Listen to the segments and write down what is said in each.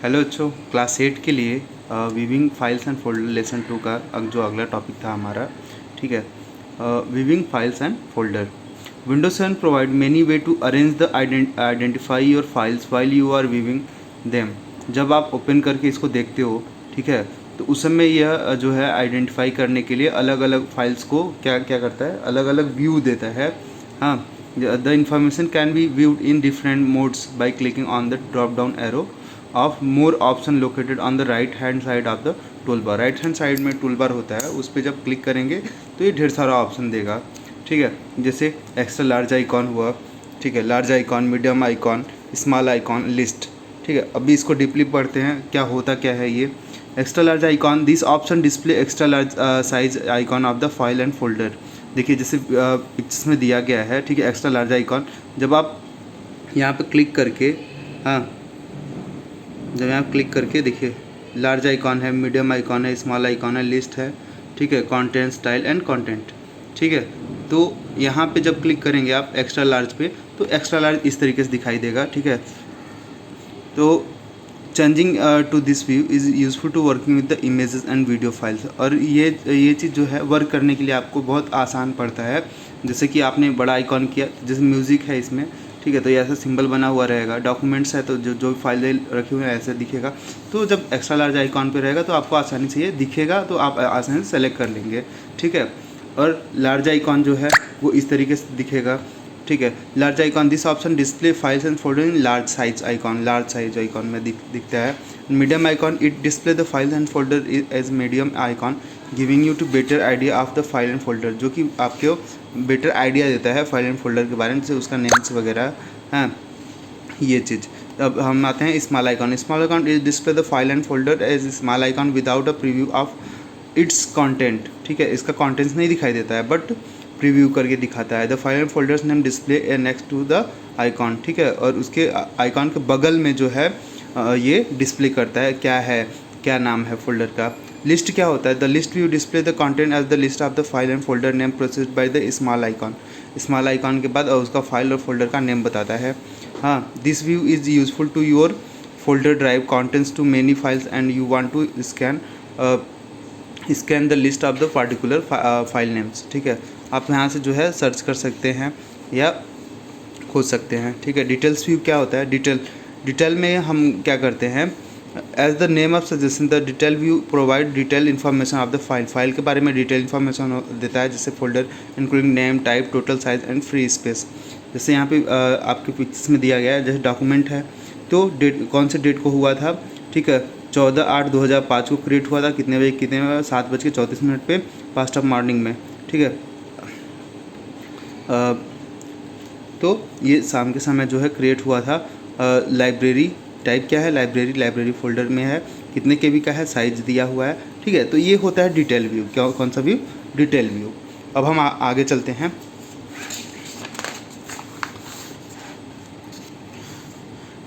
Hello बच्चों, class 8 के लिए viewing files and folder lesson 2 का जो अगला टॉपिक था हमारा, ठीक है। Viewing files and folder. Windows 7 provide many way to arrange the identify your files while you are viewing them. जब आप ओपन करके इसको देखते हो, ठीक है, तो उस समय यह जो है आइडेंटिफाई करने के लिए अलग अलग फाइल्स को क्या क्या करता है, अलग अलग व्यू देता है। हाँ, the information can be viewed in different modes by clicking on the drop down arrow of more option located on the right hand side of the tool bar. Right hand side में tool bar होता है, उस पर जब click करेंगे तो ये ढेर सारा ऑप्शन देगा, ठीक है। जैसे एक्स्ट्रा लार्ज आइकॉन हुआ, ठीक है, large icon, medium icon, small icon, list, ठीक है। अभी इसको डीपली पढ़ते हैं क्या होता क्या है ये। Extra large icon, this option display extra large size icon of the file and folder. देखिए जैसे पिक्चर्स में दिया गया है, ठीक है, एक्स्ट्रा लार्ज आइकॉन। जब आप यहाँ पे क्लिक करके, हाँ, जब यहाँ क्लिक करके देखिए लार्ज आइकॉन है, मीडियम आइकॉन है, स्मॉल आइकॉन है, लिस्ट है, ठीक है, कंटेंट, स्टाइल एंड कंटेंट, ठीक है। तो यहाँ पे जब क्लिक करेंगे आप एक्स्ट्रा लार्ज पे, तो एक्स्ट्रा लार्ज इस तरीके से दिखाई देगा, ठीक है। तो changing to this view is useful to working with the images and video files. और ये चीज़ जो है वर्क करने के लिए आपको बहुत आसान पड़ता है। जैसे कि आपने बड़ा आइकॉन किया, जैसे म्यूज़िक है इसमें, ठीक है, तो ये ऐसा सिंबल बना हुआ रहेगा। डॉक्यूमेंट्स है तो जो फाइलें रखी हुई हैं ऐसे दिखेगा। तो जब एक्स्ट्रा लार्ज आइकॉन पे रहेगा तो आपको आसानी से ये दिखेगा, तो आप आसानी से सेलेक्ट कर लेंगे, ठीक है। और लार्ज आइकॉन जो है वो इस तरीके से दिखेगा, ठीक है। Large icon, this option display files and folder in large size icon, large size icon में दिखता है। Medium icon, it display the files and folder as medium icon giving you to better idea of the file and folder, जो कि आपको better idea देता है file and folder के बारे में, जैसे उसका नेम्स वगैरह, हाँ, ये चीज़। अब हम आते हैं small icon. Small icon is display the file and folder as small icon without a preview of its content, ठीक है। इसका कंटेंट्स नहीं दिखाई देता है बट प्रीव्यू करके दिखाता है। The file and folders name display next to the icon, ठीक है। और उसके आइकॉन के बगल में जो है ये डिस्प्ले करता है क्या है, क्या नाम है फोल्डर का। लिस्ट क्या होता है, the list view display the content as the list of the file and folder name processed by the small icon. Small icon के बाद उसका फाइल और फोल्डर का नेम बताता है। हाँ, this view is useful to your folder drive contents to many files and you want to scan the list of the particular file names, ठीक है। आप यहाँ से जो है सर्च कर सकते हैं या खोज सकते हैं, ठीक है। डिटेल्स व्यू क्या होता है, डिटेल में हम क्या करते हैं, as the name of suggestion the detail view provide detail information of the file के बारे में डिटेल इन्फॉर्मेशन देता है, जैसे folder including name, type, total size and free space. जैसे यहाँ पे आपके पिक्चर्स में दिया गया है, जैसे डॉक्यूमेंट है तो डेट कौन से डेट को हुआ था, ठीक है, 14/8/2005 को क्रिएट हुआ था, कितने बजे 7:34 पे, पास्ट ऑफ मॉर्निंग में, ठीक है। तो ये शाम के समय जो है क्रिएट हुआ था। लाइब्रेरी टाइप क्या है, लाइब्रेरी फोल्डर में है, कितने KB का है, साइज दिया हुआ है, ठीक है। तो ये होता है डिटेल व्यू। क्या, कौन सा व्यू, डिटेल व्यू। अब हम आगे चलते हैं।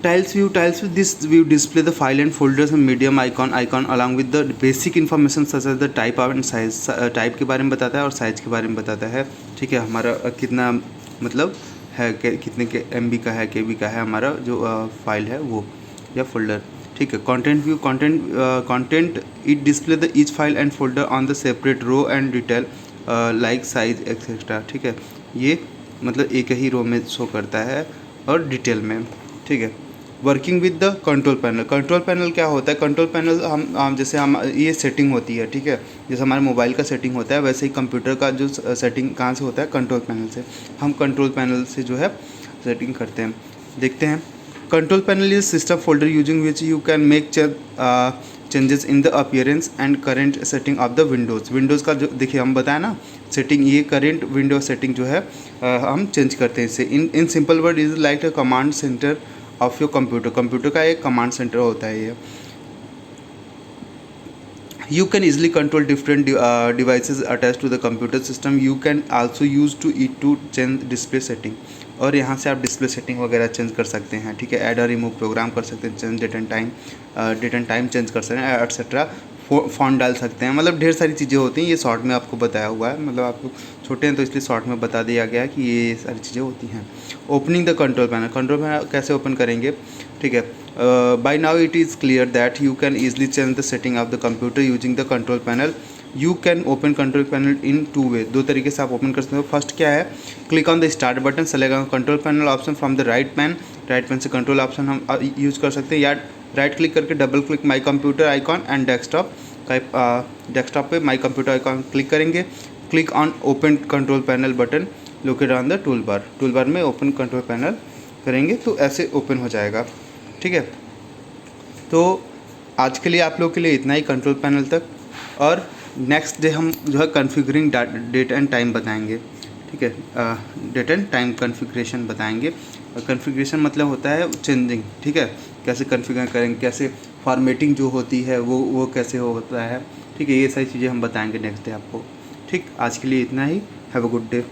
Tiles view this view display the file and folders and medium icon along with the basic information such as the type of and size. Type के बारे में बताता है और साइज के बारे में बताता है, ठीक है। हमारा कितना मतलब है, कितने के MB का है, KB का है हमारा जो फाइल है वो या फोल्डर, ठीक है। Content view, content it display the each file and folder on the separate row and detail like size etcetera, ठीक है। ये मतलब एक ही रो में शो करता है और डिटेल में, ठीक है। Working with the control panel क्या होता है, कंट्रोल पैनल हम जैसे हम ये सेटिंग होती है, ठीक है। जैसे हमारे मोबाइल का सेटिंग होता है वैसे ही कंप्यूटर का जो सेटिंग कहाँ से होता है, कंट्रोल पैनल से। हम कंट्रोल पैनल से जो है सेटिंग करते हैं। देखते हैं, control panel is system folder using which you can make changes in the appearance and current setting of the Windows का जो देखिए हम बताया ना सेटिंग, ये करेंट विंडो सेटिंग जो है हम चेंज करते हैं इससे। In simple word is like a command centre of your computer का एक कमांड सेंटर होता है ये। You can easily control different devices attached to the computer system. You can also use to change display setting। और यहाँ से आप display setting वगैरह चेंज कर सकते हैं, ठीक है। ऐड और रिमूव प्रोग्राम कर सकते हैं, change date and time change कर सकते हैं, एटसेट्रा। फ़ॉन्ट डाल सकते हैं, मतलब ढेर सारी चीज़ें होती हैं। ये शॉर्ट में आपको बताया हुआ है, मतलब आपको छोटे हैं तो इसलिए शॉर्ट में बता दिया गया है कि ये सारी चीज़ें होती हैं। ओपनिंग द कंट्रोल पैनल कैसे ओपन करेंगे, ठीक है। by now it is clear that you can easily change the setting of the computer using the control panel. You can open control panel in two way. दो तरीके से आप open कर सकते हो. फर्स्ट क्या है, click on the start button, select control panel option from the right pan से कंट्रोल ऑप्शन हम यूज़ कर सकते हैं, या राइट क्लिक करके double click my computer icon and desktop पे माई कंप्यूटर आइकॉन क्लिक करेंगे. Click on open control panel button located on the tool bar में ओपन कंट्रोल पैनल करेंगे तो ऐसे ओपन हो जाएगा. ठीक है, तो आज के लिए आप लोग के लिए इतना ही कंट्रोल पैनल तक. और नेक्स्ट डे हम जो है कॉन्फ़िगरिंग डेट एंड टाइम बताएंगे. ठीक है, डेट एंड टाइम कॉन्फ़िगरेशन बताएंगे. कॉन्फ़िगरेशन मतलब होता है चेंजिंग. ठीक है, कैसे कॉन्फ़िगर करेंगे, कैसे फॉर्मेटिंग जो होती है वो कैसे होता है. ठीक है, ये सारी चीज़ें हम बताएंगे नेक्स्ट डे आपको. ठीक, आज के लिए इतना ही. Have a good day.